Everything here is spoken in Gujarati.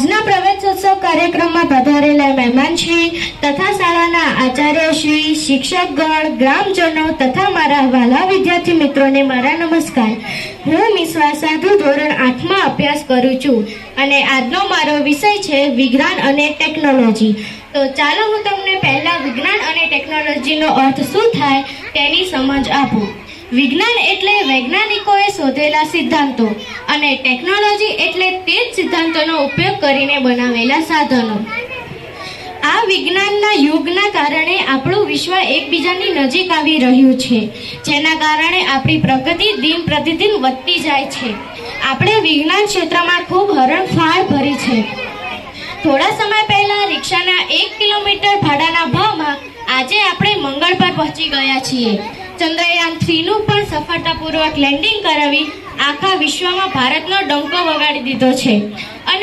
આજના પ્રવેશોત્સવ કાર્યક્રમમાં પધારેલા મહેમાનશ્રી તથા શાળાના આચાર્યશ્રી, શિક્ષકગણ, ગ્રામજનો તથા મારા વહાલા વિદ્યાર્થી મિત્રોને મારા નમસ્કાર. હું મિશ્રા સાધુ ધોરણ 8માં અભ્યાસ કરું છું અને આજનો મારો વિષય છે વિજ્ઞાન અને ટેકનોલોજી. તો ચાલો હું તમને પહેલા વિજ્ઞાન અને ટેકનોલોજીનો અર્થ શું થાય તેની સમજ આપું. વિજ્ઞાન એટલે વૈજ્ઞાનિકોએ શોધેલા સિદ્ધાંતો અને ટેકનોલોજી એટલે તે જ સિદ્ધાંતોનો ઉપયોગ કરીને બનાવેલા સાધનો. આ વિજ્ઞાનના યુગના કારણે આપણું વિશ્વ એકબીજાની નજીક આવી રહ્યું છે, જેના કારણે આપણી પ્રગતિ દિન પ્રતિદિન વધતી જાય છે. આપણે વિજ્ઞાન ક્ષેત્રમાં ખૂબ હરણફાળ ભરી છે. થોડા સમય પહેલા રિક્ષાના 1 કિલોમીટર ભાડાના ભાવમાં આજે આપણે મંગળ પર પહોંચી ગયા છીએ. ચંદ્રયાન 3નું પણ સફળતાપૂર્વક લેન્ડિંગ કરાવી આખા વિશ્વમાં ભારતનો ડંકો વગાડી દીધો છે અને